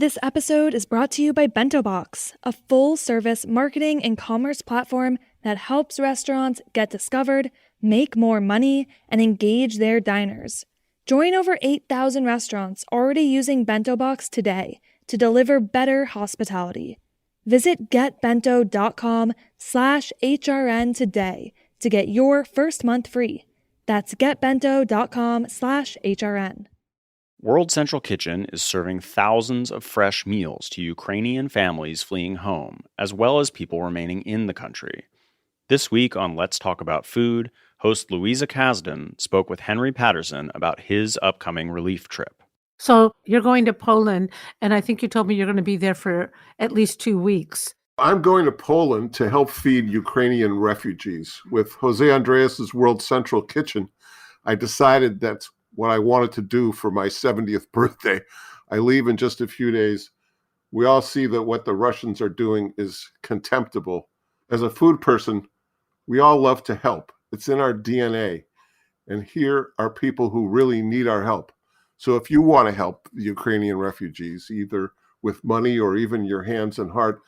This episode is brought to you by Bento Box, a full-service marketing and commerce platform that helps restaurants get discovered, make more money, and engage their diners. Join over 8,000 restaurants already using Bento Box today to deliver better hospitality. Visit getbento.com/HRN today to get your first month free. That's getbento.com/HRN. World Central Kitchen is serving thousands of fresh meals to Ukrainian families fleeing home, as well as people remaining in the country. This week on Let's Talk About Food, host Louisa Kasdan spoke with Henry Patterson about his upcoming relief trip. So you're going to Poland, and I think you told me you're going to be there for at least 2 weeks. I'm going to Poland to help feed Ukrainian refugees. With Jose Andreas's World Central Kitchen, I decided that's what I wanted to do for my 70th birthday. I leave in just a few days. We all see that what the Russians are doing is contemptible. As a food person, we all love to help. It's in our DNA. And here are people who really need our help. So if you want to help the Ukrainian refugees, either with money or even your hands and heart,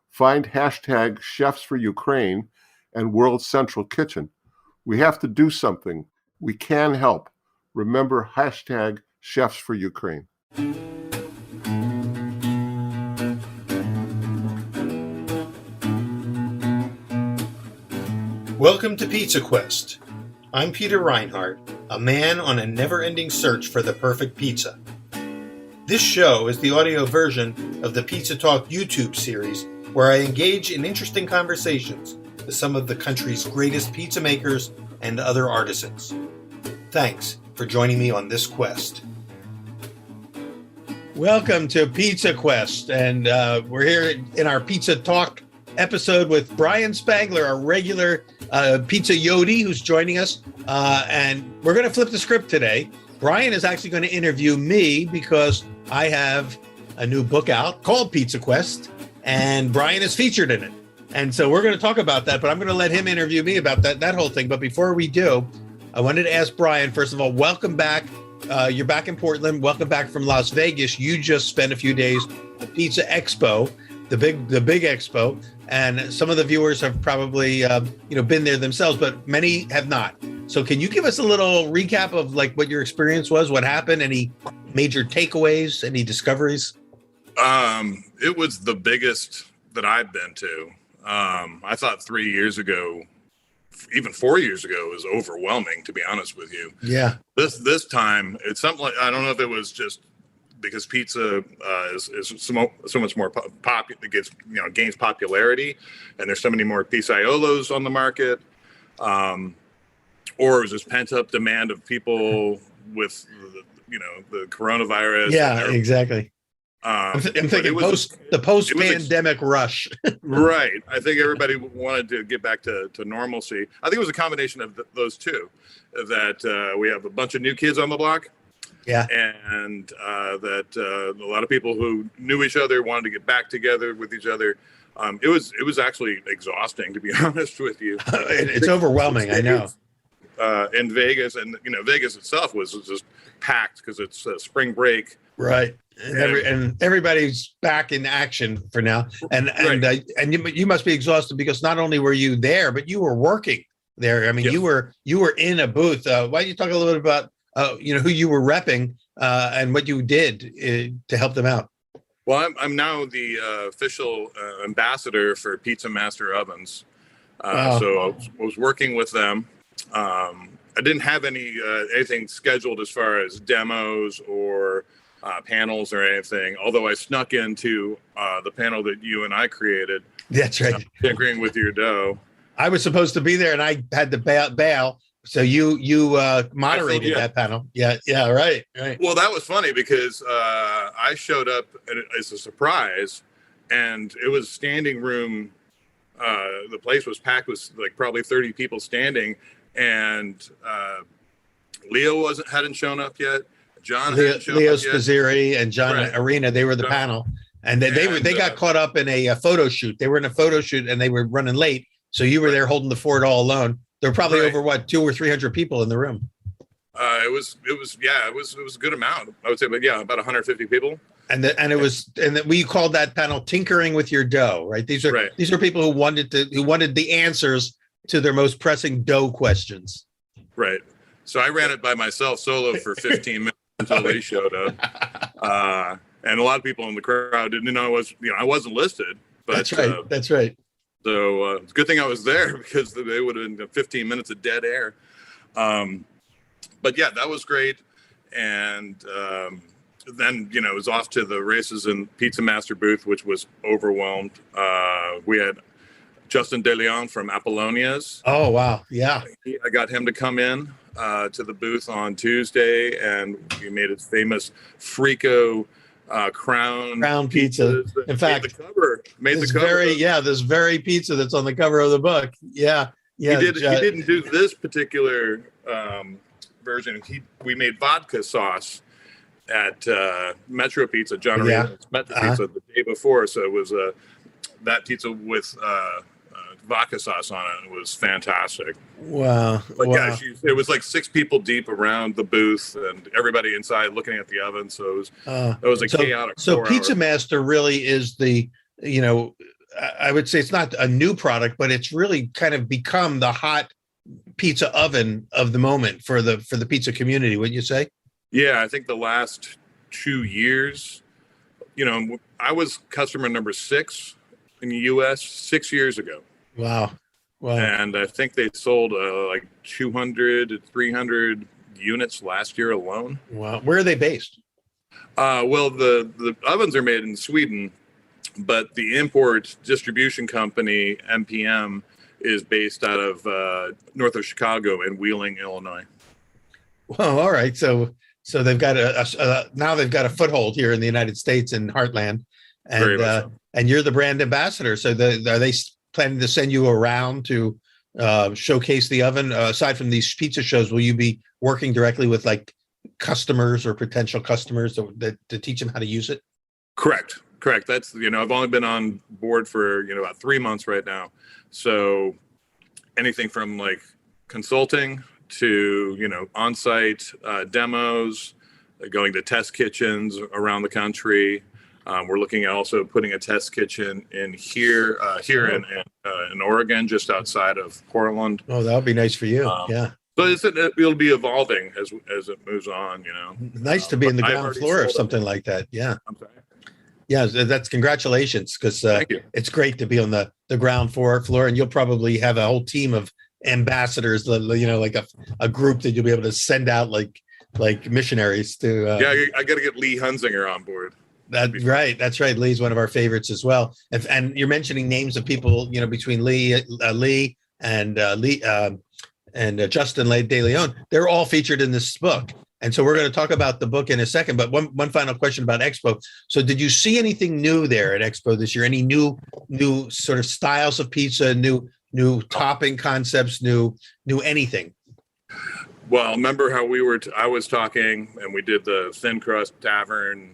find hashtag Chefs for Ukraine and World Central Kitchen. We have to do something. We can help. Remember hashtag Chefs for Ukraine. Welcome to Pizza Quest. I'm Peter Reinhardt, a man on a never-ending search for the perfect pizza. This show is the audio version of the Pizza Talk YouTube series, where I engage in interesting conversations with some of the country's greatest pizza makers and other artisans. Thanks for joining me on this quest. Welcome to Pizza Quest, and we're here in our Pizza Talk episode with Brian Spangler, our regular pizza Yodi, who's joining us, and we're going to flip the script today. Brian is actually going to interview me because I have a new book out called Pizza Quest, and Brian is featured in it. And so we're going to talk about that, but I'm going to let him interview me about that whole thing. But before we do, I wanted to ask Brian, first of all, welcome back. You're back in Portland. Welcome back from Las Vegas. You just spent a few days at Pizza Expo, the big expo, and some of the viewers have probably been there themselves, but many have not. So can you give us a little recap of like what your experience was, what happened, any major takeaways, any discoveries? It was the biggest that I've been to. I thought 3 years ago, even 4 years ago, was overwhelming, to be honest with you. Yeah. This time, it's something like, I don't know if it was just because pizza is so much more popular, it gains popularity, and there's so many more pizzaiolos on the market, or it was just pent up demand of people with the coronavirus. Yeah, exactly. I'm thinking the post-pandemic rush. Right. I think everybody wanted to get back to normalcy. I think it was a combination of those two, that we have a bunch of new kids on the block. Yeah. And that a lot of people who knew each other wanted to get back together with each other. It was actually exhausting, to be honest with you. It's overwhelming, I know. In Vegas, and Vegas itself was just packed because it's spring break. Right. And everybody's back in action for now. And right. And you must be exhausted because not only were you there, but you were working there. I mean, yes. you were in a booth. Why don't you talk a little bit about who you were repping and what you did to help them out? Well, I'm now the official ambassador for Pizza Master Ovens. So I was working with them. I didn't have anything scheduled as far as demos or panels or anything, although I snuck into the panel that you and I created. That's right. Tinkering with your dough. I was supposed to be there and I had to bail. So you moderated that panel. Yeah, right. Well, that was funny because I showed up as a surprise, and it was standing room. The place was packed with like probably 30 people standing, and Leo hadn't shown up yet. John hadn't shown Leo up yet. Spazzeri and John Right. Arena, they were the panel, and they got caught up in a photo shoot. They were in a photo shoot and they were running late, so you were there holding the fort all alone. There were probably over 200 or 300 people in the room. It was a good amount, I would say, but yeah, about 150 people. We called that panel "Tinkering with Your Dough." Right? These are people who wanted the answers to their most pressing dough questions. Right. So I ran it by myself solo for 15 minutes until they showed up. And a lot of people in the crowd didn't know I wasn't listed. But, That's right. So it's a good thing I was there, because they would have been 15 minutes of dead air. But yeah, that was great. And then, it was off to the races in Pizza Master booth, which was overwhelmed. We had Justin De Leon from Apollonia's. Oh, wow. Yeah. I got him to come in to the booth on Tuesday, and he made his famous Frico crown pizza. In fact, made the cover. This very pizza that's on the cover of the book. Yeah. Yeah. He didn't do this particular version. We made vodka sauce at Metro Pizza, John Reynolds Metro Pizza the day before. So it was that pizza with vodka sauce on it. It was fantastic. Wow. But yeah, it was like 6 people deep around the booth, and everybody inside looking at the oven. So it was a chaotic. So Pizza Master really is I would say it's not a new product, but it's really kind of become the hot pizza oven of the moment for the pizza community, wouldn't you say? Yeah, I think the last 2 years, I was customer number 6 in the U.S. 6 years ago. Wow. And I think they sold like 200 to 300 units last year alone. Wow. Where are they based? Well, the ovens are made in Sweden, but the import distribution company, MPM, is based out of north of Chicago in Wheeling, Illinois. Well, all right. So they've got now they've got a foothold here in the United States in Heartland, and you're the brand ambassador. So are they planning to send you around to showcase the oven? Aside from these pizza shows, will you be working directly with like customers or potential customers to teach them how to use it? Correct. That's, I've only been on board for, about 3 months right now. So anything from like consulting to, on-site demos, going to test kitchens around the country. We're looking at also putting a test kitchen in here in Oregon, just outside of Portland. Oh, that would be nice for you. Yeah. But it'll be evolving as it moves on, Nice to be in the ground floor of something like that. Yeah. I'm sorry. Yeah, that's congratulations, because it's great to be on the ground floor, and you'll probably have a whole team of ambassadors, like a group that you'll be able to send out like missionaries to. I got to get Lee Hunzinger on board. That's right. Lee's one of our favorites as well. And you're mentioning names of people, between Lee and Justin De Leon. They're all featured in this book. And so we're going to talk about the book in a second. But one final question about Expo. So did you see anything new there at Expo this year? Any new sort of styles of pizza, new topping concepts, new anything? Well, remember how I was talking, and we did the thin crust tavern.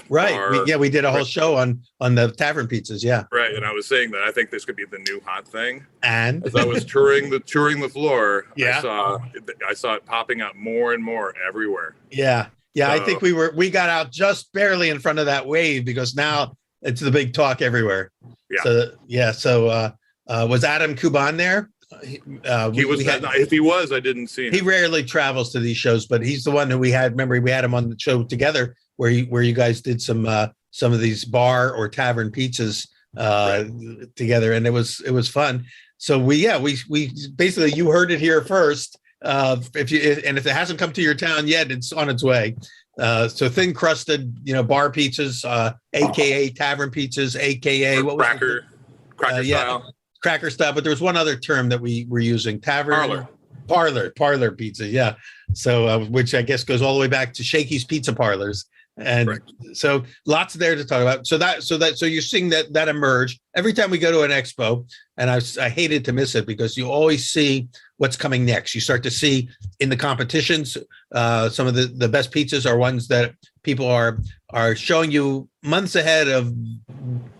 Right. We did a whole show on the tavern pizzas. Yeah. Right. And I was saying that I think this could be the new hot thing. And as I was touring the floor, I saw it popping up more and more everywhere. Yeah. Yeah. So, I think we got out just barely in front of that wave, because now it's the big talk everywhere. Yeah. So was Adam Kuban there? He was. If he was, I didn't see him. He rarely travels to these shows, but he's the one who we had. Remember, we had him on the show together, where you guys did some of these bar or tavern pizzas together, and it was fun. So we basically, you heard it here first. If it hasn't come to your town yet, it's on its way. So thin crusted, bar pizzas, AKA tavern pizzas, AKA what was cracker style. Cracker style, but there was one other term that we were using: parlor pizza. Yeah. So which I guess goes all the way back to Shakey's Pizza Parlors, and so lots there to talk about. So you're seeing that emerge every time we go to an expo, and I hated to miss it, because you always see what's coming next. You start to see in the competitions, some of the best pizzas are ones that people are showing you months ahead of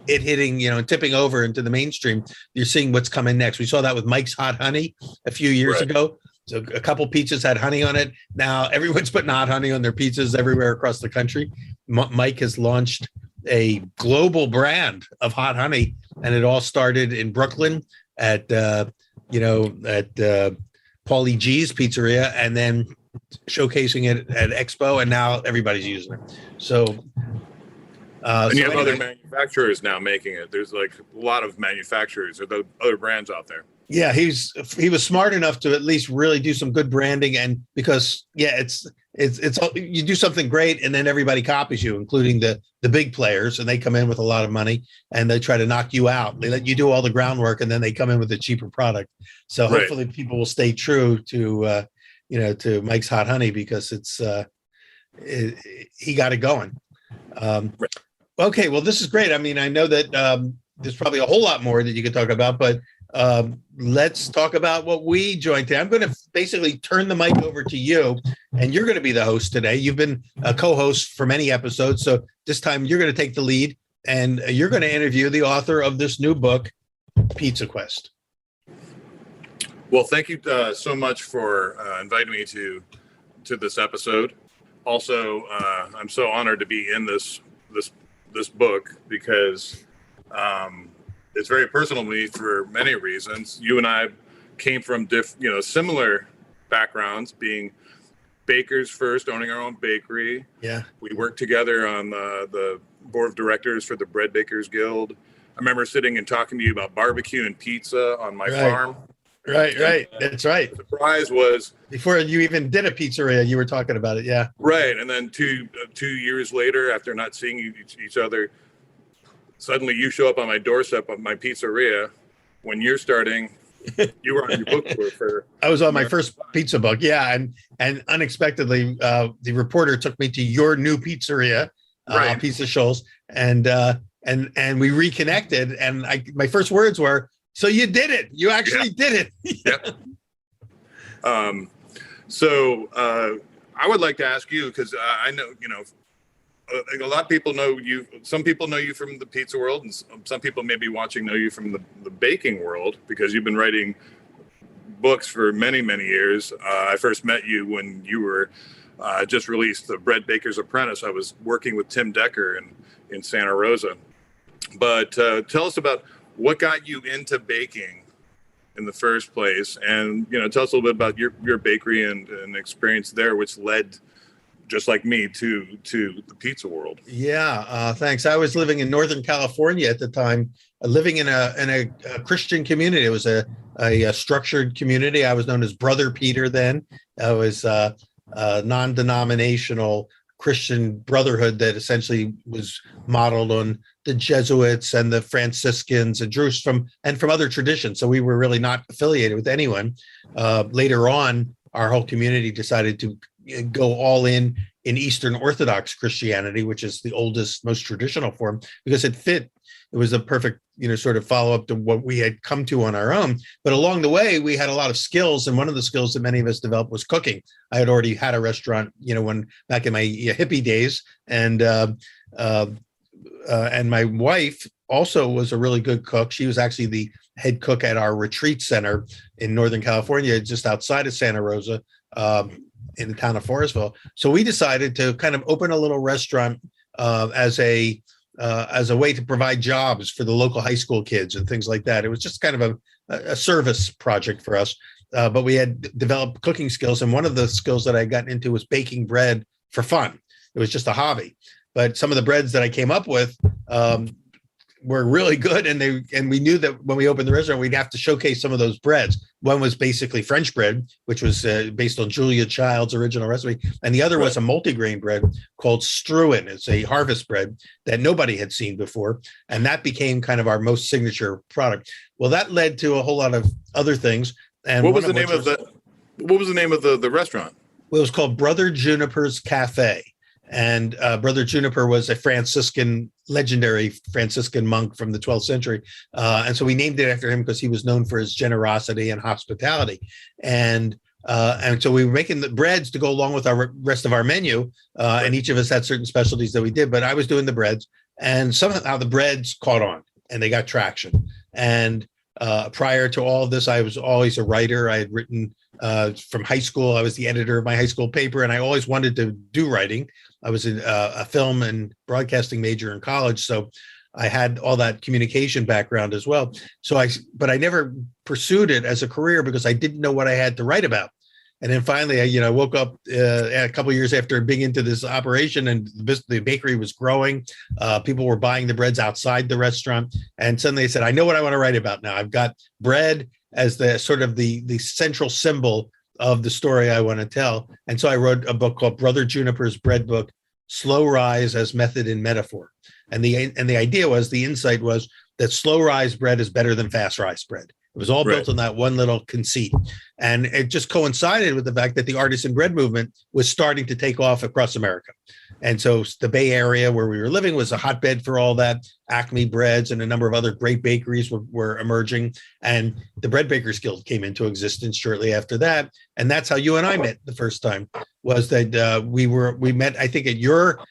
it hitting, and tipping over into the mainstream. You're seeing what's coming next. We saw that with Mike's Hot Honey a few years ago. So a couple pizzas had honey on it. Now everyone's putting hot honey on their pizzas everywhere across the country. Mike has launched a global brand of hot honey, and it all started in Brooklyn at Paulie G's Pizzeria, and then showcasing it at Expo, and now everybody's using it. So, and you have other manufacturers now making it. There's like a lot of manufacturers or the other brands out there. Yeah, he was smart enough to at least really do some good branding, and because it's you do something great, and then everybody copies you, including the big players, and they come in with a lot of money and they try to knock you out. They let you do all the groundwork, and then they come in with a cheaper product. So hopefully people will stay true to to Mike's Hot Honey, because he got it going. Okay, well, this is great. I mean, I know that there's probably a whole lot more that you could talk about, but let's talk about what we joined today. I'm going to basically turn the mic over to you, and you're going to be the host today. You've been a co-host for many episodes, so this time you're going to take the lead, and you're going to interview the author of this new book, Pizza Quest. Well, thank you so much for inviting me to this episode. Also, I'm so honored to be in this book, because it's very personal to me for many reasons. You and I came from similar backgrounds, being bakers first, owning our own bakery. Yeah. We worked together on the board of directors for the Bread Bakers Guild. I remember sitting and talking to you about barbecue and pizza on my farm. Right. That's right. The surprise was, before you even did a pizzeria, you were talking about it. Yeah. Right. And then two years later, after not seeing each other, suddenly you show up on my doorstep of my pizzeria when you're starting. You were on your book tour for. I was on my first pizza book. Yeah. And unexpectedly, the reporter took me to your new pizzeria, Pizza Shoals. And we reconnected. And my first words were, "So you did it. You actually did it." Yep. So I would like to ask you, because I know, a lot of people know you. Some people know you from the pizza world, and some people maybe watching know you from the baking world, because you've been writing books for many, many years. I first met you when you were just released The Bread Baker's Apprentice. I was working with Tim Decker in Santa Rosa. But tell us about what got you into baking in the first place, and tell us a little bit about your bakery and experience there, which led, just like me, to the pizza world. Yeah, thanks. I was living in Northern California at the time, living in a Christian community. It was a structured community. I was known as Brother Peter then. I was a non-denominational Christian brotherhood that essentially was modeled on the Jesuits and the Franciscans and Jews from other traditions. So we were really not affiliated with anyone. Later on, our whole community decided to go all in Eastern Orthodox Christianity, which is the oldest, most traditional form, because it fit. It was a perfect, sort of follow up to what we had come to on our own. But along the way, we had a lot of skills. And one of the skills that many of us developed was cooking. I had already had a restaurant, when back in my hippie days. And my wife also was a really good cook. She was actually the head cook at our retreat center in Northern California, just outside of Santa Rosa, in the town of Forestville. So we decided to kind of open a little restaurant as a way to provide jobs for the local high school kids and things like that. It was just kind of a service project for us, but we had developed cooking skills. And one of the skills that I got into was baking bread for fun. It was just a hobby, but some of the breads that I came up with were really good. And we knew that when we opened the restaurant, we'd have to showcase some of those breads. One was basically French bread, which was based on Julia Child's original recipe. And the other was a multigrain bread called Struan. It's a harvest bread that nobody had seen before. And that became kind of our most signature product. Well, that led to a whole lot of other things. And what was the name of the restaurant? It was called Brother Juniper's Cafe. And Brother Juniper was a legendary Franciscan monk from the 12th century. And so we named it after him because he was known for his generosity and hospitality. And so we were making the breads to go along with our rest of our menu. And each of us had certain specialties that we did, but I was doing the breads, and somehow the breads caught on and they got traction. And prior to all of this, I was always a writer. I had written from high school. I was the editor of my high school paper, and I always wanted to do writing. I was a film and broadcasting major in college, so I had all that communication background as well. But I never pursued it as a career because I didn't know what I had to write about. And then finally, I woke up a couple of years after being into this operation, and the bakery was growing. People were buying the breads outside the restaurant, and suddenly I said, "I know what I want to write about now. I've got bread as the sort of the central symbol of the story I want to tell." And so I wrote a book called Brother Juniper's Bread Book: Slow Rise as Method and Metaphor. And the idea was, the insight was that slow rise bread is better than fast rise bread. It was all built on that one little conceit. And it just coincided with the fact that the artisan bread movement was starting to take off across America. And so the Bay Area where we were living was a hotbed for all that. Acme Breads and a number of other great bakeries were emerging. And the Bread Bakers Guild came into existence shortly after that. And that's how you and I met the first time, was that we met, I think, at your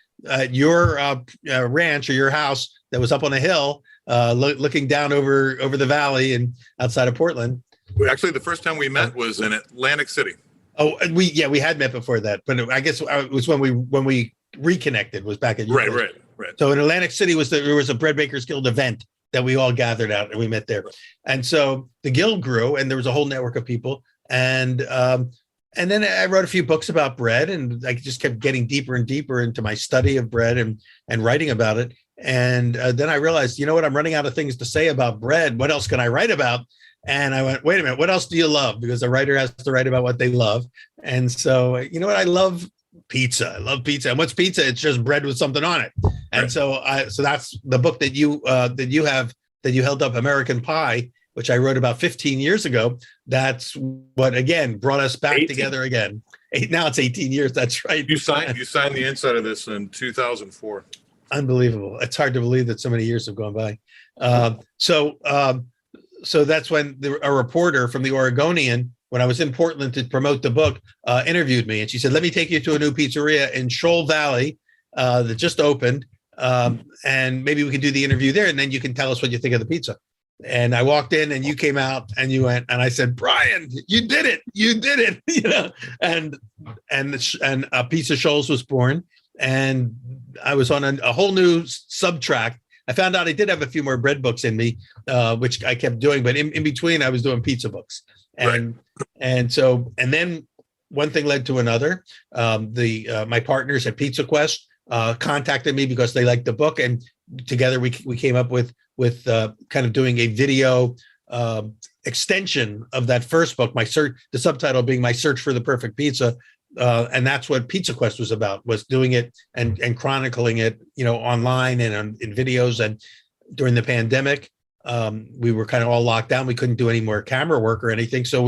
ranch or your house that was up on a hill, looking down over the valley and outside of Portland. Actually, the first time we met was in Atlantic City. Oh, we had met before that, but I guess it was when we reconnected, was back at your place. Right. So in Atlantic City there was a Bread Bakers Guild event that we all gathered out and we met there. And so the guild grew, and there was a whole network of people. And then I wrote a few books about bread, and I just kept getting deeper and deeper into my study of bread and writing about it. And then I realized, you know what, I'm running out of things to say about bread. What else can I write about? And I went, wait a minute, what else do you love? Because a writer has to write about what they love. And so, you know what, I love pizza. I love pizza. And what's pizza? It's just bread with something on it. And so that's the book that you held up, American Pie, which I wrote about 15 years ago. That's what, again, brought us back 18. together again. Now it's 18 years. That's right. You signed the inside of this in 2004. Unbelievable. It's hard to believe that so many years have gone by. So that's when a reporter from the Oregonian, when I was in Portland to promote the book, interviewed me. And she said, let me take you to a new pizzeria in Shoal Valley that just opened. And maybe we can do the interview there, and then you can tell us what you think of the pizza. And I walked in, and you came out, and you went, and I said, Brian, you did it, and Pizza Shoals was born. And I was on a whole new subtrack. I found out I did have a few more bread books in me, which I kept doing, but in between I was doing pizza books. And then one thing led to another. My partners at Pizza Quest contacted me because they liked the book, and together we came up with kind of doing a video extension of that first book. The subtitle being My Search for the Perfect Pizza. And that's what Pizza Quest was about, was doing it and chronicling it, online and in videos. And during the pandemic, we were kind of all locked down. We couldn't do any more camera work or anything. So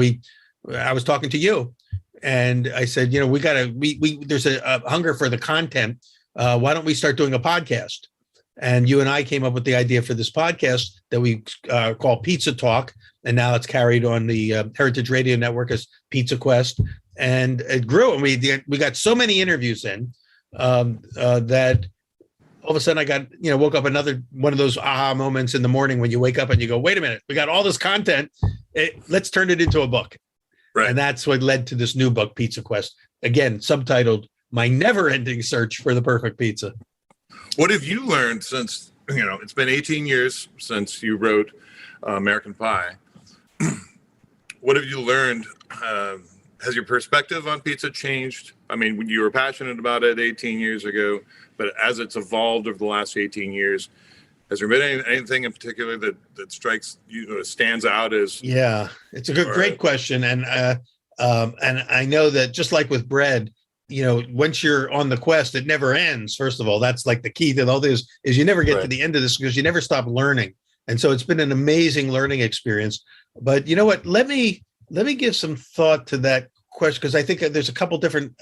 I was talking to you, and I said, there's a hunger for the content. Why don't we start doing a podcast? And you and I came up with the idea for this podcast that we call Pizza Talk. And now it's carried on the Heritage Radio Network as Pizza Quest. And it grew, and we got so many interviews in that all of a sudden I got, woke up another one of those aha moments in the morning when you wake up and you go, wait a minute, we got all this content. Let's turn it into a book. Right. And that's what led to this new book, Pizza Quest, again, subtitled My Never-Ending Search for the Perfect Pizza. What have you learned since, it's been 18 years since you wrote American Pie? What have you learned? Has your perspective on pizza changed? I mean, when you were passionate about it 18 years ago, but as it's evolved over the last 18 years, has there been anything in particular that strikes you, stands out as? Yeah, it's a great question. And I know that just like with bread, once you're on the quest, it never ends. First of all, that's like the key to all this, is you never get to the end of this because you never stop learning. And so it's been an amazing learning experience. But you know what? Let me give some thought to that question, because I think there's a couple different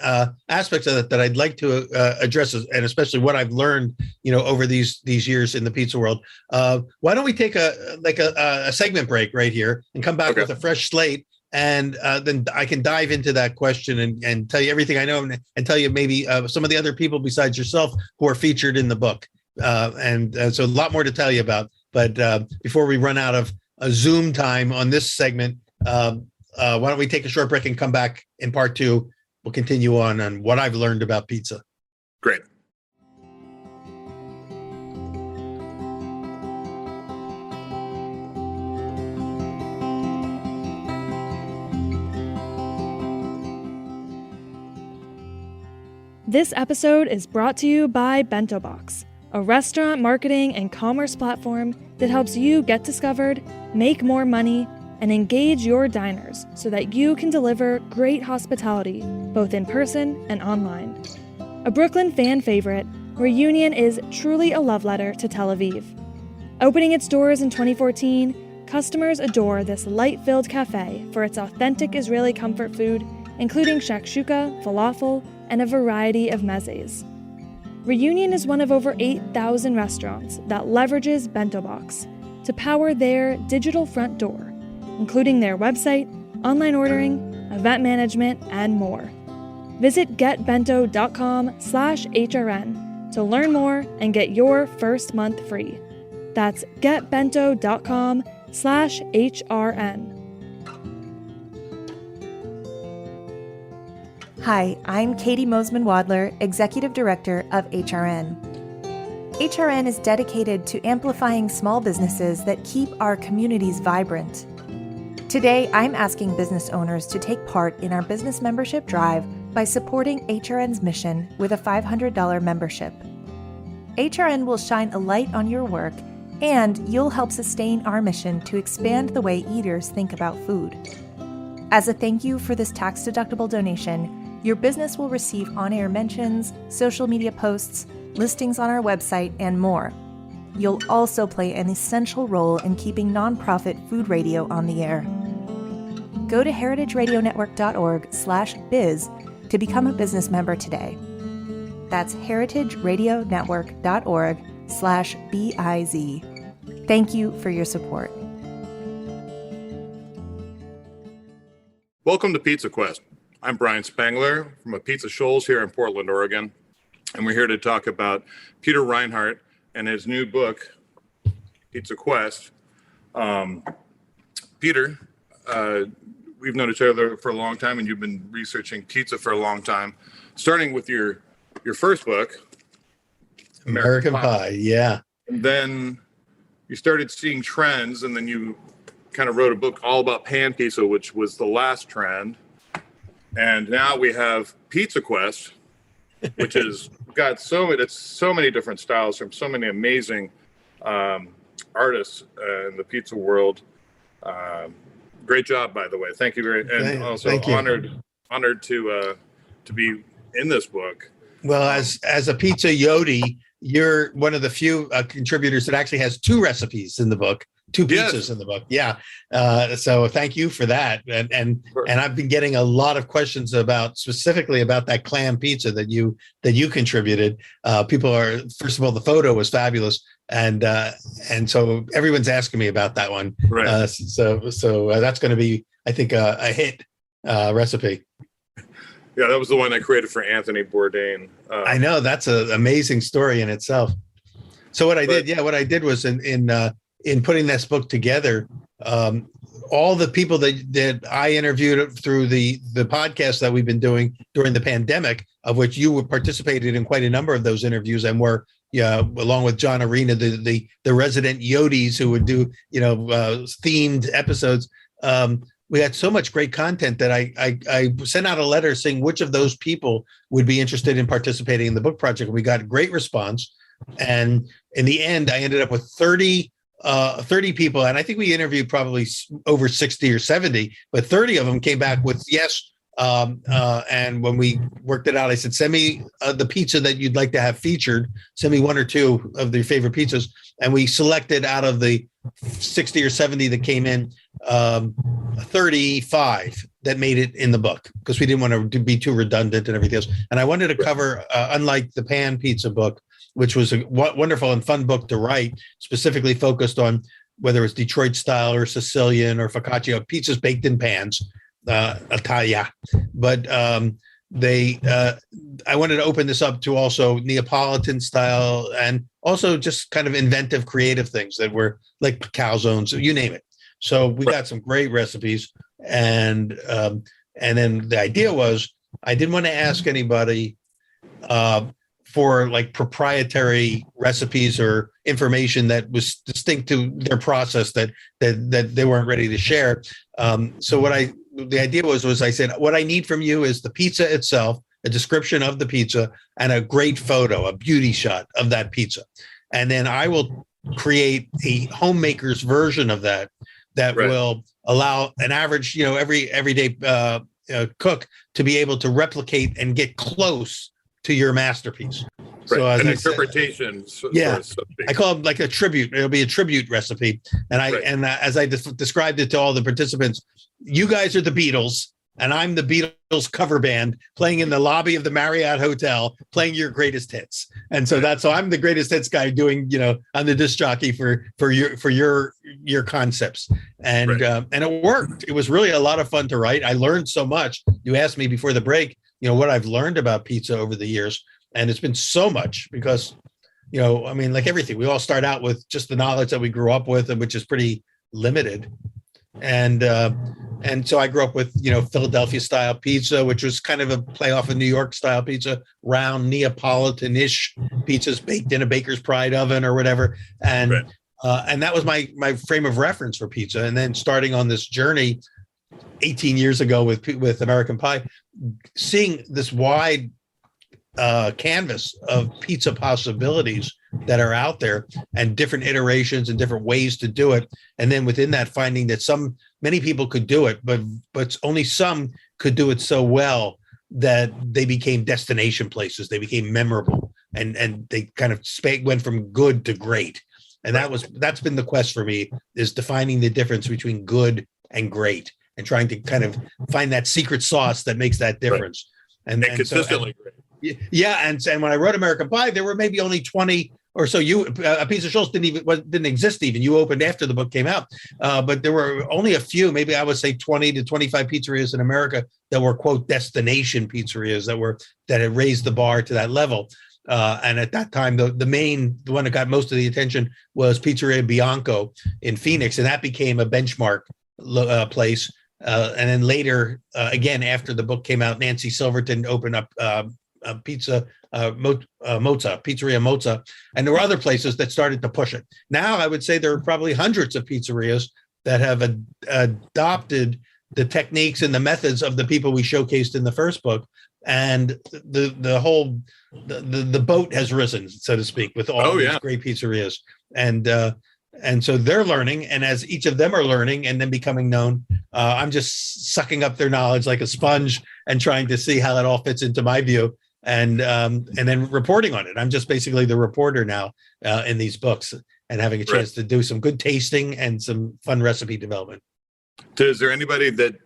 aspects of it that I'd like to address, and especially what I've learned, over these years in the pizza world. Why don't we take a segment break right here and come back with a fresh slate, and then I can dive into that question and tell you everything I know, and tell you maybe some of the other people besides yourself who are featured in the book. And so a lot more to tell you about. But before we run out of Zoom time on this segment, why don't we take a short break and come back in part 2? We'll continue on what I've learned about pizza. Great. This episode is brought to you by Bento Box, a restaurant marketing and commerce platform that helps you get discovered, make more money, and engage your diners so that you can deliver great hospitality both in person and online. A Brooklyn fan favorite, Reunion is truly a love letter to Tel Aviv. Opening its doors in 2014, customers adore this light-filled cafe for its authentic Israeli comfort food, including shakshuka, falafel, and a variety of mezes. Reunion is one of over 8,000 restaurants that leverages Bento Box to power their digital front door, including their website, online ordering, event management, and more. Visit getbento.com/HRN to learn more and get your first month free. That's getbento.com/HRN. Hi, I'm Katie Mosman-Wadler, Executive Director of HRN. HRN is dedicated to amplifying small businesses that keep our communities vibrant. Today, I'm asking business owners to take part in our business membership drive by supporting HRN's mission with a $500 membership. HRN will shine a light on your work, and you'll help sustain our mission to expand the way eaters think about food. As a thank you for this tax-deductible donation, your business will receive on-air mentions, social media posts, listings on our website, and more. You'll also play an essential role in keeping nonprofit food radio on the air. Go to heritageradionetwork.org/biz to become a business member today. That's heritageradionetwork.org/biz. Thank you for your support. Welcome to Pizza Quest. I'm Brian Spangler from a Pizza Shoals here in Portland, Oregon. And we're here to talk about Peter Reinhart and his new book, Pizza Quest. Peter, we've known each other for a long time, and you've been researching pizza for a long time. Starting with your first book, American Pie, yeah. And then you started seeing trends, and then you kind of wrote a book all about pan pizza, which was the last trend. And now we have Pizza Quest, which has got so many different styles from so many amazing artists in the pizza world. Great job, by the way. Thank you and also honored to be in this book. Well, as a pizza Yodi, you're one of the few contributors that actually has 2 recipes in the book. 2 pizzas in the book. Yeah. So thank you for that. And I've been getting a lot of questions specifically about that clam pizza that you contributed. People are, first of all, the photo was fabulous. And so everyone's asking me about that one. Right. So that's going to be, I think, a hit recipe. Yeah, that was the one I created for Anthony Bourdain. I know, that's an amazing story in itself. So what I did was in putting this book together, all the people that I interviewed through the podcast that we've been doing during the pandemic, of which you participated in quite a number of those interviews, and were along with John Arena, the resident Yodis who would do themed episodes. We had so much great content that I sent out a letter saying which of those people would be interested in participating in the book project. And we got great response. And in the end, I ended up with 30 people. And I think we interviewed probably over 60 or 70, but 30 of them came back with yes. And when we worked it out, I said, send me the pizza that you'd like to have featured. Send me 1 or 2 of your favorite pizzas. And we selected out of the 60 or 70 that came in, 35 that made it in the book, because we didn't want to be too redundant and everything else. And I wanted to cover, unlike the pan pizza book, which was a wonderful and fun book to write, specifically focused on whether it's Detroit style or Sicilian or focaccia, pizzas baked in pans, Italia. But I wanted to open this up to also Neapolitan style and also just kind of inventive, creative things that were like calzones, you name it. So we got some great recipes. and then the idea was I didn't want to ask anybody for like proprietary recipes or information that was distinct to their process that they weren't ready to share. So the idea was I said, what I need from you is the pizza itself, a description of the pizza, and a great photo, a beauty shot of that pizza. And then I will create a homemaker's version of that will allow an average, everyday cook to be able to replicate and get close to your masterpiece. Right. So as an I interpretation. I call it like a tribute. It'll be a tribute recipe. And as I described it to all the participants, you guys are the Beatles, and I'm the Beatles cover band playing in the lobby of the Marriott Hotel, playing your greatest hits. And so I'm the greatest hits guy doing, I'm the disc jockey for your concepts. And and it worked. It was really a lot of fun to write. I learned so much. You asked me before the break, what I've learned about pizza over the years. And it's been so much because, like everything, we all start out with just the knowledge that we grew up with, and which is pretty limited. And so I grew up with, Philadelphia style pizza, which was kind of a play off of New York style pizza, round Neapolitan-ish pizzas baked in a baker's pride oven or whatever. And that was my frame of reference for pizza. And then starting on this journey 18 years ago with American Pie, seeing this wide canvas of pizza possibilities that are out there and different iterations and different ways to do it. And then within that, finding that many people could do it, but only some could do it so well that they became destination places. They became memorable, and they kind of went from good to great. And that's been the quest for me, is defining the difference between good and great and trying to kind of find that secret sauce that makes that difference. And consistently great. Yeah, and when I wrote American Pie, there were maybe only 20 or so. Pizza Schultz didn't exist even. You opened after the book came out, but there were only a few, maybe I would say 20 to 25 pizzerias in America that were, quote, destination pizzerias that had raised the bar to that level. And at that time, the one that got most of the attention was Pizzeria Bianco in Phoenix, and that became a benchmark place. And then later, again, after the book came out, Nancy Silverton opened up Pizzeria Mozza, and there were other places that started to push it. Now I would say there are probably hundreds of pizzerias that have adopted the techniques and the methods of the people we showcased in the first book, and the whole boat has risen, so to speak, with all these great pizzerias, and so they're learning, and as each of them are learning and then becoming known, I'm just sucking up their knowledge like a sponge and trying to see how that all fits into my view. And then reporting on it. I'm just basically the reporter now in these books, and having a chance to do some good tasting and some fun recipe development. Is there anybody that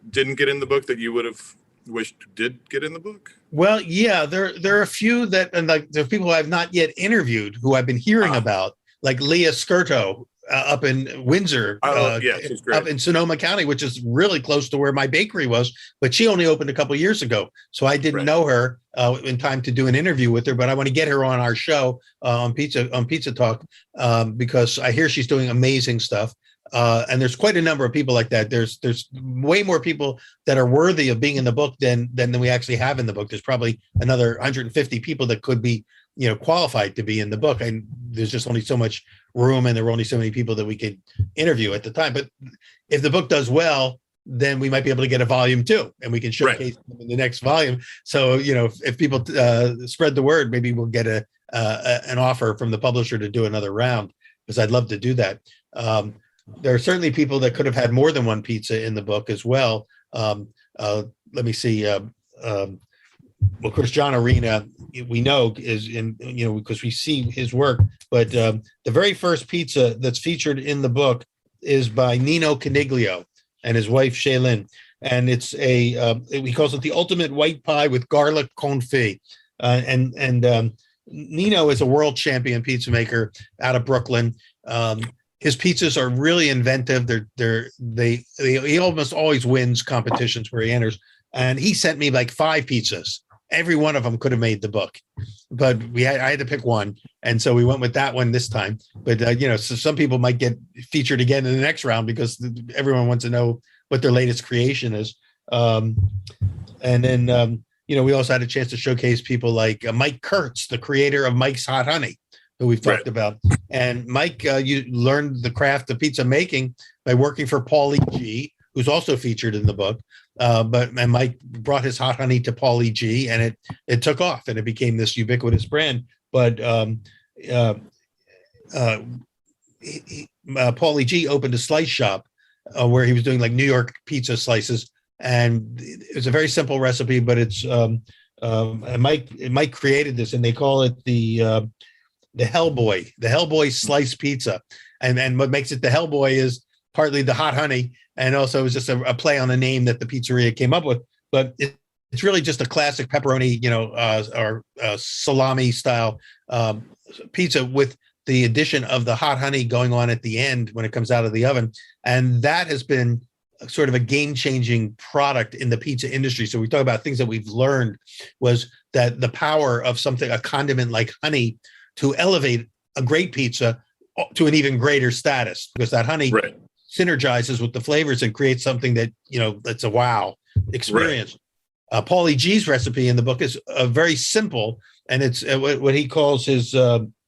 didn't get in the book that you would have wished did get in the book? Well, yeah, there are a few that, and like there are people I've not yet interviewed who I've been hearing about, like Leah Skirto up in Windsor, she's great. Up in Sonoma County, which is really close to where my bakery was, but she only opened a couple of years ago. So I didn't know her in time to do an interview with her, but I want to get her on our show on Pizza Talk because I hear she's doing amazing stuff. And there's quite a number of people like that. There's way more people that are worthy of being in the book than we actually have in the book. There's probably another 150 people that could be, qualified to be in the book. And there's just only so much room, and there were only so many people that we could interview at the time. But if the book does well, then we might be able to get a volume 2, and we can showcase them in the next volume. So, if people spread the word, maybe we'll get an offer from the publisher to do another round, because I'd love to do that. There are certainly people that could have had more than one pizza in the book as well. Let me see. Well, of course, John Arena, we know is in, because we see his work, but the very first pizza that's featured in the book is by Nino Coniglio and his wife, Shaylin. And it's he calls it the ultimate white pie with garlic confit. Nino is a world champion pizza maker out of Brooklyn. His pizzas are really inventive. He almost always wins competitions where he enters. And he sent me like 5 pizzas. Every one of them could have made the book, but I had to pick one. And so we went with that one this time. But, so some people might get featured again in the next round because everyone wants to know what their latest creation is. And then, we also had a chance to showcase people like Mike Kurtz, the creator of Mike's Hot Honey, who we've talked about. And Mike, you learned the craft of pizza making by working for Paulie G, who's also featured in the book. And Mike brought his hot honey to Paulie G, and it took off, and it became this ubiquitous brand. But Paulie G opened a slice shop where he was doing like New York pizza slices, and it was a very simple recipe, but it's and Mike created this, and they call it the Hellboy slice pizza, and what makes it the Hellboy is partly the hot honey, and also it was just a play on the name that the pizzeria came up with. But it's really just a classic pepperoni, or salami style pizza with the addition of the hot honey going on at the end when it comes out of the oven. And that has been sort of a game-changing product in the pizza industry. So we talk about things that we've learned was that the power of a condiment like honey to elevate a great pizza to an even greater status, because that honey synergizes with the flavors and creates something that, that's a wow experience. Paulie G's recipe in the book is very simple, and it's what he calls his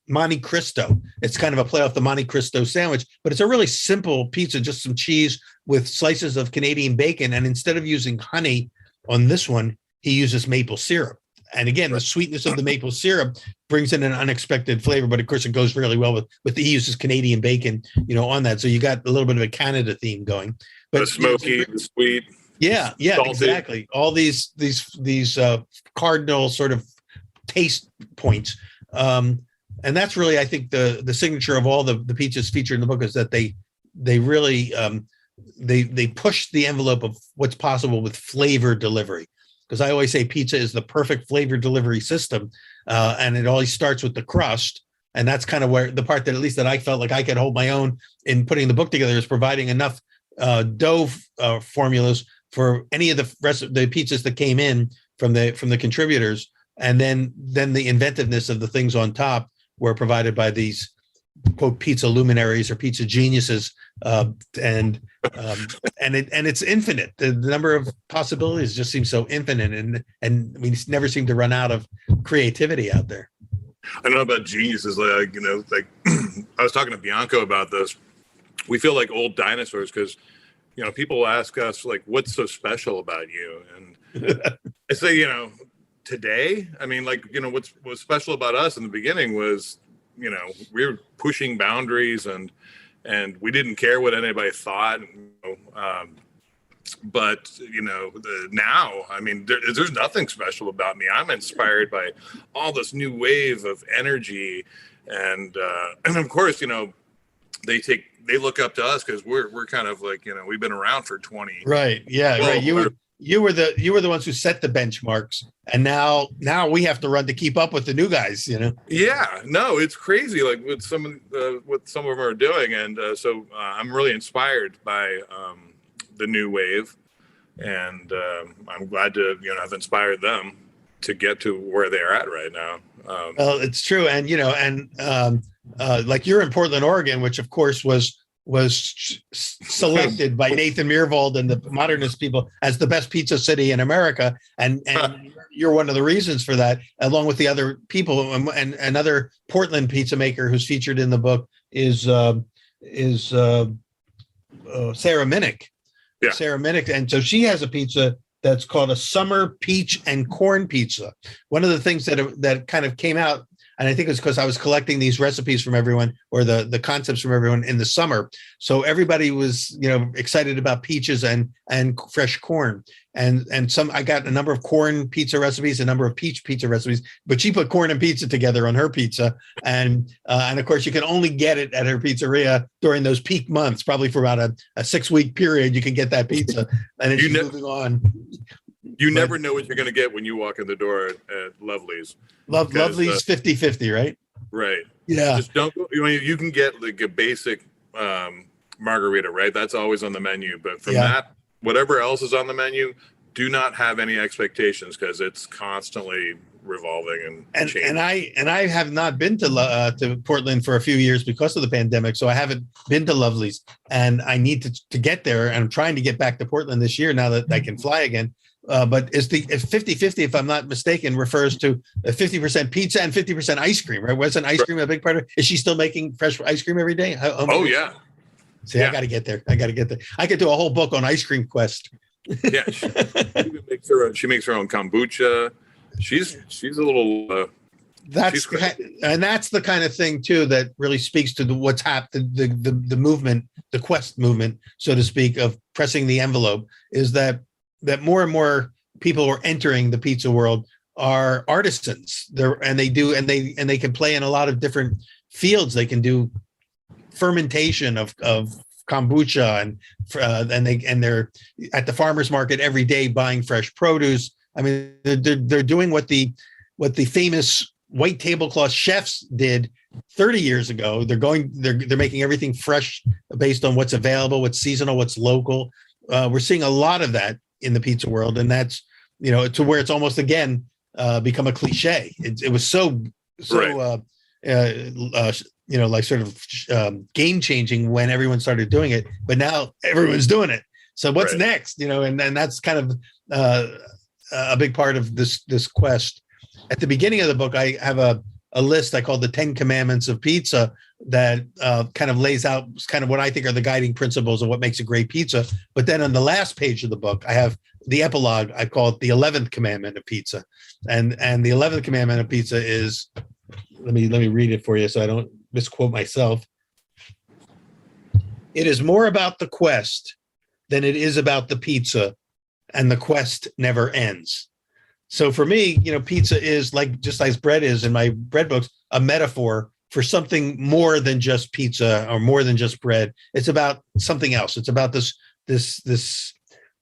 Monte Cristo. It's kind of a play off the Monte Cristo sandwich, but it's a really simple pizza, just some cheese with slices of Canadian bacon. And instead of using honey on this one, he uses maple syrup. And again, the sweetness of the maple syrup brings in an unexpected flavor, but of course it goes really well with he uses Canadian bacon, on that. So you got a little bit of a Canada theme going. But the smoky, the sweet. Yeah, salty. Exactly. All these cardinal sort of taste points. And that's really, I think, the signature of all the pizzas featured in the book is that they really they push the envelope of what's possible with flavor delivery. Because I always say pizza is the perfect flavor delivery system, and it always starts with the crust. And that's kind of where the part that at least that I felt like I could hold my own in putting the book together is providing enough dough formulas for any of the rest of the pizzas that came in from the contributors, and then the inventiveness of the things on top were provided by these quote pizza luminaries or pizza geniuses, and it's infinite. The number of possibilities just seems so infinite, and we never seem to run out of creativity out there. I don't know about geniuses, like I was talking to Bianco about this. We feel like old dinosaurs because people ask us like, "What's so special about you?" And I say, today, I mean, what's special about us in the beginning was, we were pushing boundaries and we didn't care what anybody thought. But now, I mean, there's nothing special about me. I'm inspired by all this new wave of energy, and of course, they look up to us because we're kind of like, we've been around for 20. Right. Yeah. Right. You were the ones who set the benchmarks, and now we have to run to keep up with the new guys. Yeah. No, it's crazy. Like what some of them are doing, and so I'm really inspired by the new wave, and I'm glad to have inspired them to get to where they are at right now. Well, it's true, and like you're in Portland, Oregon, which of course was selected by Nathan Myhrvold and the modernist people as the best pizza city in America, and you're one of the reasons for that, along with the other people. And another Portland pizza maker who's featured in the book is Sarah Minnick. Yeah. Sarah Minnick, and so she has a pizza that's called a summer peach and corn pizza. One of the things that kind of came out, and I think it's because I was collecting these recipes from everyone, or the concepts from everyone in the summer. So everybody was, excited about peaches and fresh corn. And I got a number of corn pizza recipes, a number of peach pizza recipes, but she put corn and pizza together on her pizza. And of course you can only get it at her pizzeria during those peak months, probably for about a 6-week period, you can get that pizza. And then she's moving on. You never know what you're going to get when you walk in the door at Lovely's. Lovely's 50-50, right? Right. Yeah. Just don't. You can get like a basic margarita, right? That's always on the menu. But from that, whatever else is on the menu, do not have any expectations because it's constantly revolving and And changing. I have not been to Portland for a few years because of the pandemic, so I haven't been to Lovely's, and I need to get there. And I'm trying to get back to Portland this year now that I can fly again. But it's 50-50, if I'm not mistaken, refers to 50% pizza and 50% ice cream, right? Wasn't ice cream a big part of it? Is she still making fresh ice cream every day? Oh yeah. See, I got to get there. I could do a whole book on Ice Cream Quest. Yeah. She makes her own kombucha. She's a little That's the kind of thing too that really speaks to what's happened, the movement, the Quest movement, so to speak, of pressing the envelope, is that more and more people who are entering the pizza world are artisans. They can play in a lot of different fields. They can do fermentation of kombucha, and they're at the farmers market every day buying fresh produce. I mean, they're doing what the famous white tablecloth chefs did 30 years ago. They're making everything fresh based on what's available, what's seasonal, what's local. We're seeing a lot of that in the pizza world, and that's, to where it's almost again become a cliche. It was so Right. like sort of game changing when everyone started doing it, but now everyone's doing it. So what's Right. next? And that's kind of a big part of this quest. At the beginning of the book, I have a list I call the 10 Commandments of Pizza that kind of lays out kind of what I think are the guiding principles of what makes a great pizza. But then on the last page of the book, I have the epilogue. I call it the 11th Commandment of Pizza. And the 11th Commandment of Pizza is, let me read it for you so I don't misquote myself. It is more about the quest than it is about the pizza, and the quest never ends. So for me, pizza is just as bread is in my bread books, a metaphor for something more than just pizza or more than just bread. It's about something else. It's about this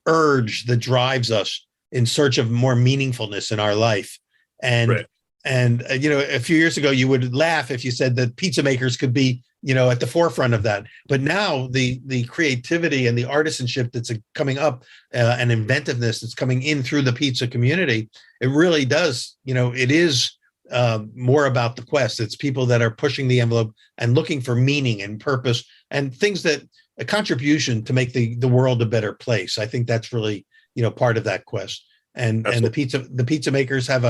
urge that drives us in search of more meaningfulness in our life. And Right. A few years ago, you would laugh if you said that pizza makers could be, at the forefront of that. But now the creativity and the artisanship that's coming up and inventiveness that's coming in through the pizza community, it really does, it is more about the quest. It's people that are pushing the envelope and looking for meaning and purpose and things that a contribution to make the world a better place. I think that's really, part of that quest. And the pizza makers have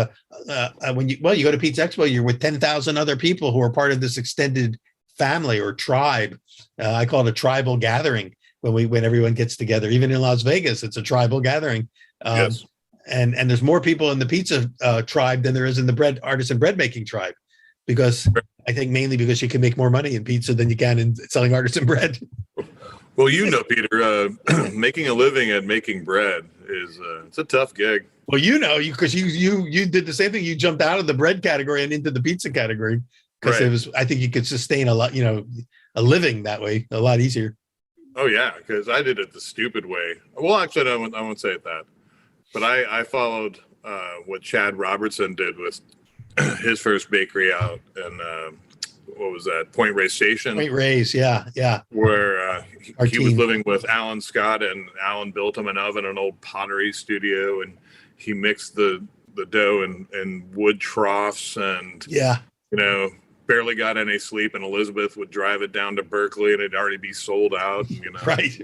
when you go to Pizza Expo, you're with 10,000 other people who are part of this extended family or tribe. I call it a tribal gathering when everyone gets together. Even in Las Vegas, it's a tribal gathering. Yes. And there's more people in the pizza tribe than there is in the artisan bread making tribe, because I think mainly because you can make more money in pizza than you can in selling artisan bread. Well, Peter, making a living at making bread is it's a tough gig. Well, because you did the same thing. You jumped out of the bread category and into the pizza category because I think you could sustain a lot, a living that way a lot easier. Oh yeah, because I did it the stupid way. Well, actually, I won't say it that, but I followed what Chad Robertson did with his first bakery out in what was that, Point Reyes Station? Point Reyes, yeah. Where he was living with Alan Scott, and Alan built him an oven, an old pottery studio, and he mixed the dough in wood troughs, and barely got any sleep. And Elizabeth would drive it down to Berkeley, and it'd already be sold out. Right.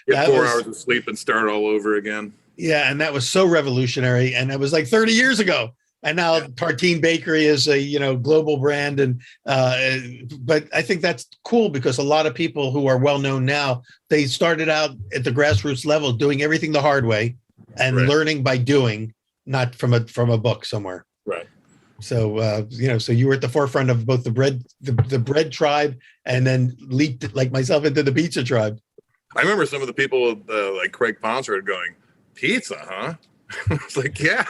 Get 4 hours of sleep and start all over again. Yeah, and that was so revolutionary, and that was like 30 years ago. And now Tartine Bakery is a global brand, and but I think that's cool because a lot of people who are well known now, they started out at the grassroots level, doing everything the hard way, and learning by doing, not from a book somewhere. Right. So so you were at the forefront of both the bread tribe, and then leaped like myself into the pizza tribe. I remember some of the people like Craig Ponsford going, "Pizza, huh?" I was like, yeah.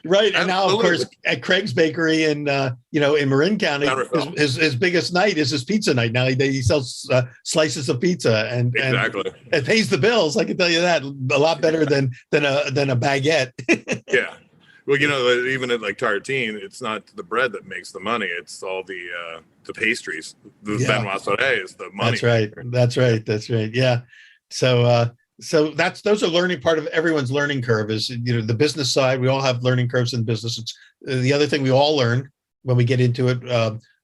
Right. And now, of course, at Craig's Bakery in Marin County, his biggest night is his pizza night. Now he sells slices of pizza and it pays the bills. I can tell you that a lot better than a baguette. Yeah. Well, even at like Tartine, it's not the bread that makes the money. It's all the pastries. The Benoit Saudet is the money. That's right. Yeah. So, So those are learning part of everyone's learning curve is, the business side. We all have learning curves in business. It's the other thing we all learn when we get into it.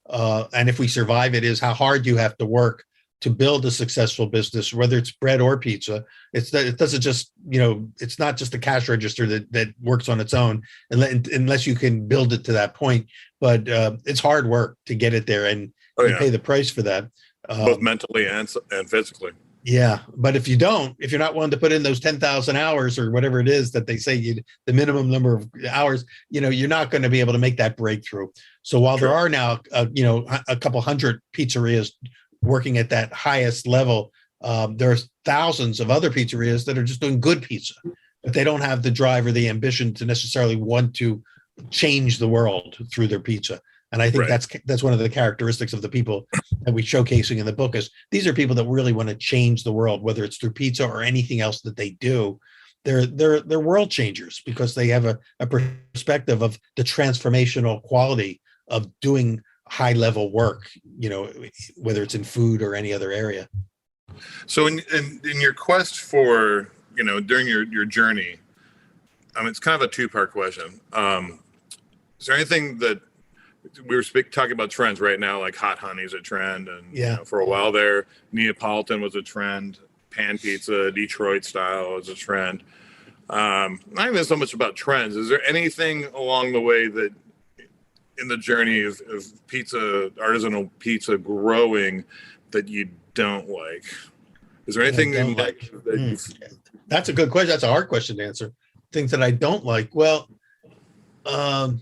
And if we survive it is how hard you have to work to build a successful business, whether it's bread or pizza. It doesn't just, it's not just a cash register that works on its own unless you can build it to that point. But it's hard work to get it there, and you pay the price for that. Both mentally and physically. Yeah. But if you're not willing to put in those 10,000 hours or whatever it is that they say the minimum number of hours, you're not going to be able to make that breakthrough. So while there are now, a couple hundred pizzerias working at that highest level, there's thousands of other pizzerias that are just doing good pizza, but they don't have the drive or the ambition to necessarily want to change the world through their pizza. And I think that's one of the characteristics of the people that we're showcasing in the book is these are people that really want to change the world, whether it's through pizza or anything else that they do. They're world changers because they have a perspective of the transformational quality of doing high level work, whether it's in food or any other area. So in your quest for, during your journey, it's kind of a two-part question. Is there anything that we were talking about trends right now, like hot honey is a trend, and for a while there, Neapolitan was a trend, pan pizza, Detroit style is a trend. Not even so much about trends. Is there anything along the way that in the journey of pizza, artisanal pizza growing that you don't like? Is there anything you like? That's a good question. That's a hard question to answer. Things that I don't like. Well, I'm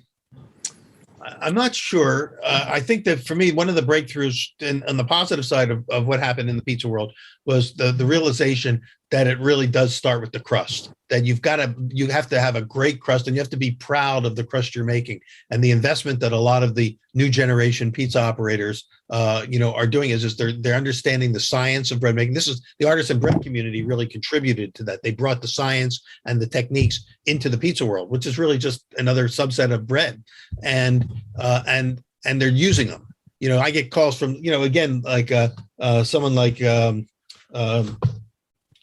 not sure. I think that for me, one of the breakthroughs on the positive side of what happened in the pizza world was the realization that it really does start with the crust, that you have to have a great crust and you have to be proud of the crust you're making. And the investment that a lot of the new generation pizza operators, are doing is they're understanding the science of bread making. This is the artisan bread community really contributed to that. They brought the science and the techniques into the pizza world, which is really just another subset of bread. And they're using them. I get calls from, again, like someone like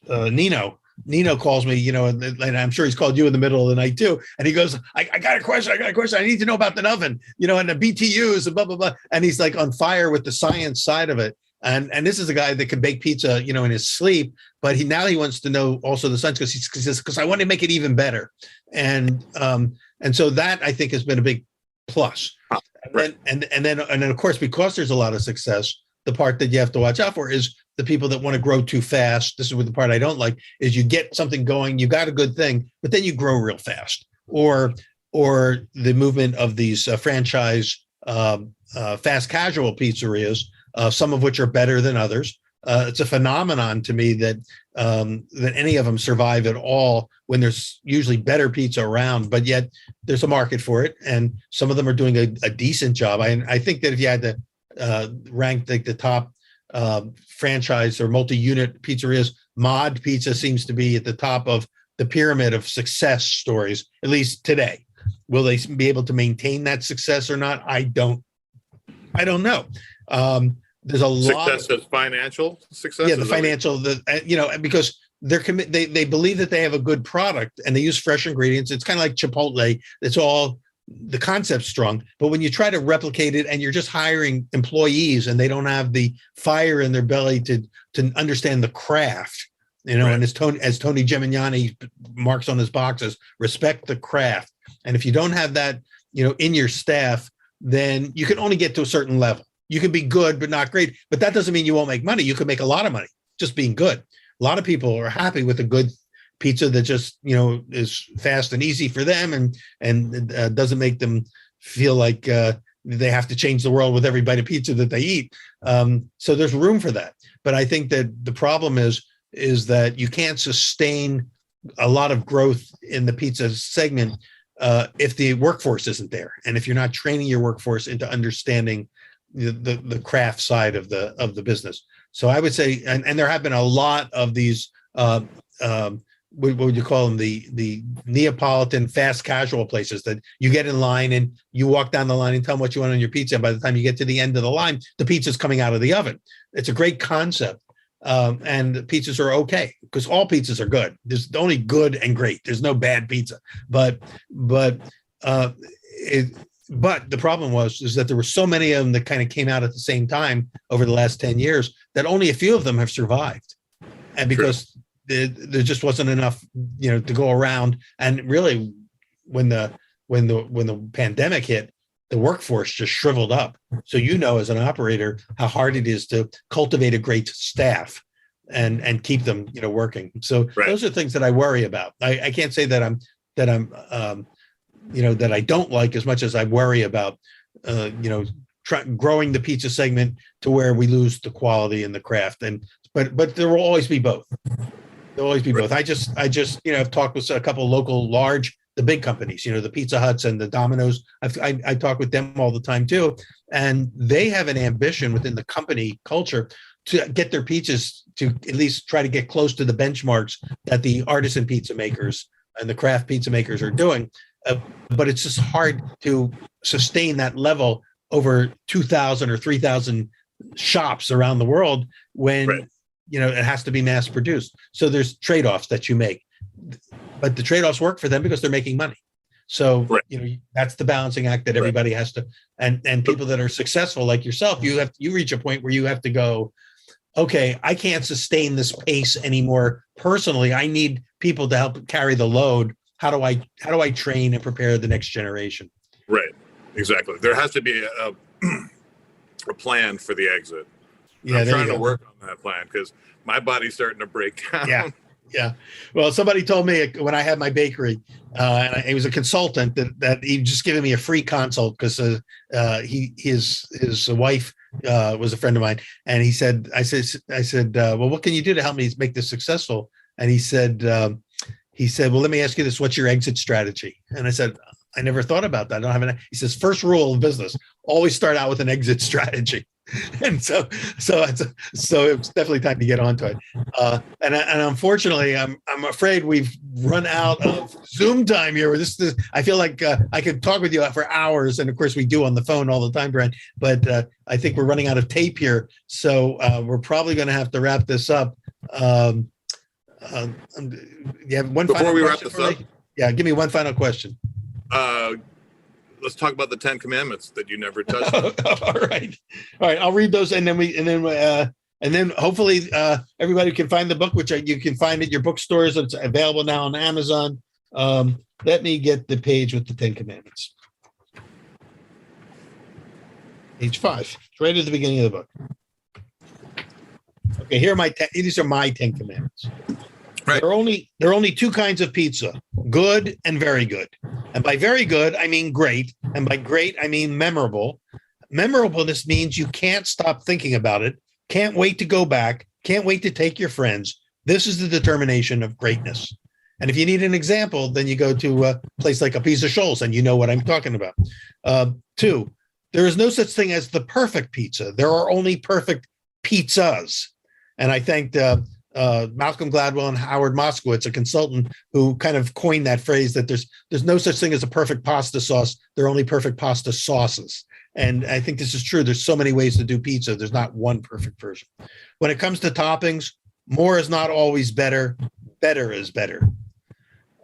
Nino. Nino calls me, and I'm sure he's called you in the middle of the night too. And he goes, I got a question. I need to know about the oven, and the BTUs and blah, blah, blah. And he's like on fire with the science side of it. And this is a guy that can bake pizza, in his sleep, but he wants to know also the science because I want to make it even better. And so that I think has been a big plus. And then of course, because there's a lot of success, the part that you have to watch out for is the people that want to grow too fast. This is what the part I don't like is you get something going, you got a good thing, but then you grow real fast. Or the movement of these franchise fast casual pizzerias, some of which are better than others. It's a phenomenon to me that any of them survive at all when there's usually better pizza around, but yet there's a market for it. And some of them are doing a decent job. I think that if you had to rank like the top franchise or multi-unit pizzerias, Mod Pizza seems to be at the top of the pyramid of success stories, at least today. Will they be able to maintain that success or not? I don't know. There's a lot of success, financial success. Yeah, the financial, because they believe that they have a good product and they use fresh ingredients. It's kind of like Chipotle. It's all the concept's strong, but when you try to replicate it and you're just hiring employees and they don't have the fire in their belly to understand the craft, and as Tony Gemignani marks on his boxes, respect the craft. And if you don't have that, in your staff, then you can only get to a certain level. You can be good, but not great. But that doesn't mean you won't make money. You can make a lot of money just being good. A lot of people are happy with a good pizza that just, is fast and easy for them and doesn't make them feel like they have to change the world with every bite of pizza that they eat. So there's room for that. But I think that the problem is that you can't sustain a lot of growth in the pizza segment if the workforce isn't there. And if you're not training your workforce into understanding the craft side of the business. So I would say, and there have been a lot of these, what would you call them? The Neapolitan fast casual places that you get in line and you walk down the line and tell them what you want on your pizza. And by the time you get to the end of the line, the pizza's coming out of the oven. It's a great concept, and the pizzas are okay because all pizzas are good. There's only good and great. There's no bad pizza. But the problem is that there were so many of them that kind of came out at the same time over the last 10 years that only a few of them have survived, and because there just wasn't enough, to go around. And really, when the pandemic hit, the workforce just shriveled up. So as an operator, how hard it is to cultivate a great staff and keep them, working. So Those are things that I worry about. I can't say that that I don't like as much as I worry about, growing the pizza segment to where we lose the quality and the craft. But there will always be both. There'll always be both. I just I've talked with a couple of local the big companies, the Pizza Huts and the Domino's. I talk with them all the time too. And they have an ambition within the company culture to get their pizzas to at least try to get close to the benchmarks that the artisan pizza makers and the craft pizza makers are doing. But it's just hard to sustain that level over 2,000 or 3,000 shops around the world when, it has to be mass produced. So there's trade-offs that you make. But the trade-offs work for them because they're making money. So, that's the balancing act that everybody has to, and people that are successful like yourself, you reach a point where you have to go, okay, I can't sustain this pace anymore. Personally, I need people to help carry the load. How do I train and prepare the next generation? Right. Exactly. There has to be a plan for the exit. Yeah, I'm trying to work on that plan because my body's starting to break down. Yeah. Well, somebody told me when I had my bakery, and he was a consultant that he just given me a free consult because his wife was a friend of mine, and I said, well, what can you do to help me make this successful? And he said, well, let me ask you this: what's your exit strategy? And I said, I never thought about that. I don't have an. He says, first rule of business: always start out with an exit strategy. And so it's definitely time to get onto it. And unfortunately, I'm afraid we've run out of Zoom time here. I feel like I could talk with you for hours, and of course we do on the phone all the time, Brian. But I think we're running out of tape here, so we're probably going to have to wrap this up. You have one before final we question wrap this for me? up? Yeah, give me one final question. Let's talk about the 10 Commandments that you never touched on. All right. I'll read those, and then hopefully everybody can find the book, which you can find at your bookstores. It's available now on Amazon. Let me get the page with the 10 Commandments. Page 5. It's right at the beginning of the book. Okay, here are these are my 10 Commandments. Right. There are only two kinds of pizza: good and very good. And by very good, I mean great. And by great, I mean memorable. Memorableness means you can't stop thinking about it, can't wait to go back, can't wait to take your friends. This is the determination of greatness. And if you need an example, then you go to a place like a Pizza Shoals, and you know what I'm talking about. 2, there is no such thing as the perfect pizza. There are only perfect pizzas. And I thanked Malcolm Gladwell and Howard Moskowitz, a consultant who kind of coined that phrase that there's no such thing as a perfect pasta sauce. There are only perfect pasta sauces. And I think this is true. There's so many ways to do pizza. There's not one perfect version. When it comes to toppings, more is not always better. Better is better.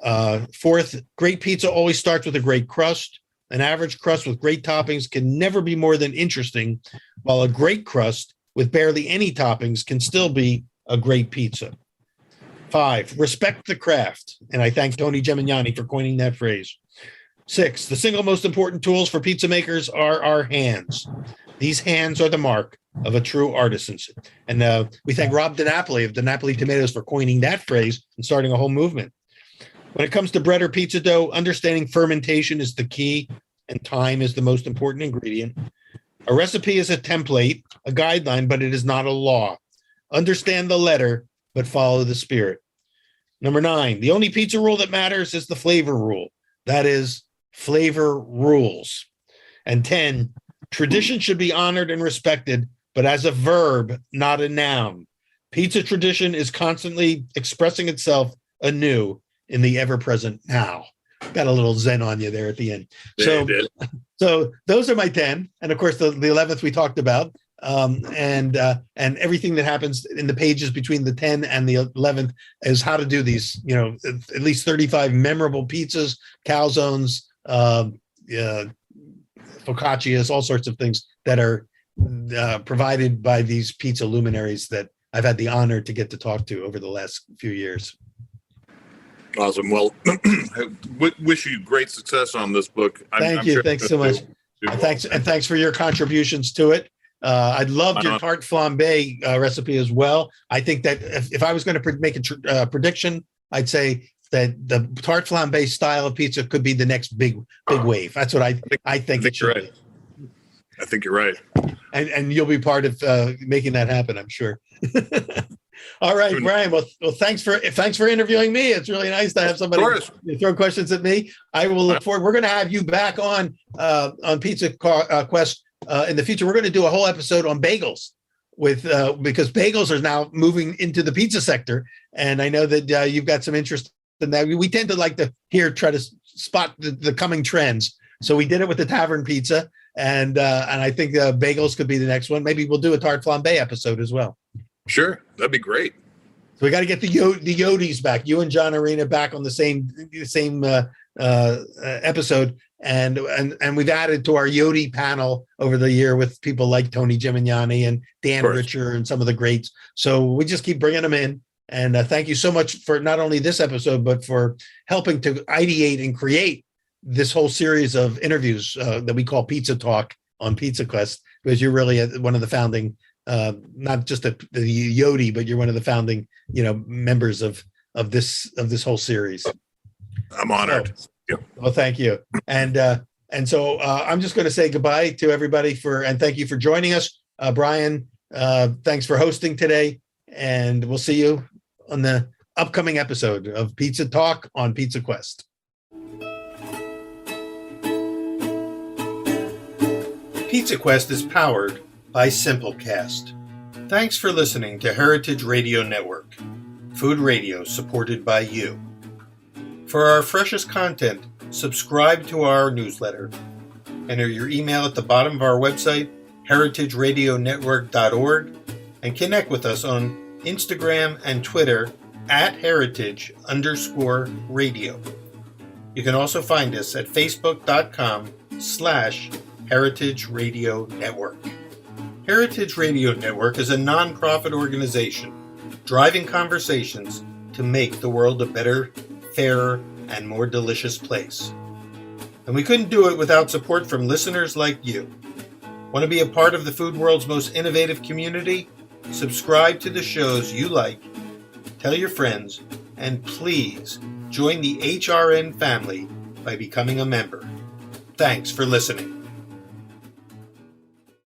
4th, great pizza always starts with a great crust. An average crust with great toppings can never be more than interesting, while a great crust with barely any toppings can still be a great pizza. 5, respect the craft. And I thank Tony Gemignani for coining that phrase. 6, the single most important tools for pizza makers are our hands. These hands are the mark of a true artisan. And we thank Rob DiNapoli of DiNapoli Tomatoes for coining that phrase and starting a whole movement. When it comes to bread or pizza dough, understanding fermentation is the key, and time is the most important ingredient. A recipe is a template, a guideline, but it is not a law. Understand the letter, but follow the spirit. Number 9, the only pizza rule that matters is the flavor rule. That is, flavor rules. And 10, tradition should be honored and respected, but as a verb, not a noun. Pizza tradition is constantly expressing itself anew in the ever-present now. Got a little zen on you there at the end. Yeah, So those are my 10. And of course, the 11th we talked about. and everything that happens in the pages between the 10th and the 11th is how to do these, at least 35 memorable pizzas, calzones, focaccias, all sorts of things that are provided by these pizza luminaries that I've had the honor to get to talk to over the last few years. Awesome. Well, I wish you great success on this book. Thank you. Thanks so much. Thanks for your contributions to it. I loved your tart flambe recipe as well. I think that if I was going to make a prediction, I'd say that the tart flambe style of pizza could be the next big wave. That's what I think it should be. I think you're right. And you'll be part of making that happen, I'm sure. All right, Brian. Well, thanks for interviewing me. It's really nice to have somebody throw questions at me. I will look forward. We're going to have you back on Pizza Quest in the future. We're going to do a whole episode on bagels because bagels are now moving into the pizza sector, and I know that you've got some interest in that. We tend to like to try to spot the coming trends. So we did it with the tavern pizza, and I think bagels could be the next one. Maybe we'll do a tart flambe episode as well. Sure, that'd be great. So we got to get the Yodis back. You and John Arena back on the same episode, and we've added to our Yodi panel over the year with people like Tony Gimignani and Dan Richer and some of the greats. So we just keep bringing them in. And thank you so much for not only this episode, but for helping to ideate and create this whole series of interviews that we call Pizza Talk on Pizza Quest, because you're really one of the founding, not just the Yodi, but you're one of the founding, members of this whole series. I'm honored. Well, thank you. And so I'm just going to say goodbye to everybody and thank you for joining us. Brian, thanks for hosting today, and we'll see you on the upcoming episode of Pizza Talk on Pizza Quest. Pizza Quest is powered by Simplecast. Thanks for listening to Heritage Radio Network, food radio supported by you. For our freshest content, subscribe to our newsletter. Enter your email at the bottom of our website, heritageradionetwork.org, and connect with us on Instagram and Twitter at @heritage_radio. You can also find us at facebook.com/Heritage Radio Network. Heritage Radio Network is a non-profit organization driving conversations to make the world a better, fairer, and more delicious place. And we couldn't do it without support from listeners like you. Want to be a part of the food world's most innovative community? Subscribe to the shows you like, tell your friends, and please join the HRN family by becoming a member. Thanks for listening.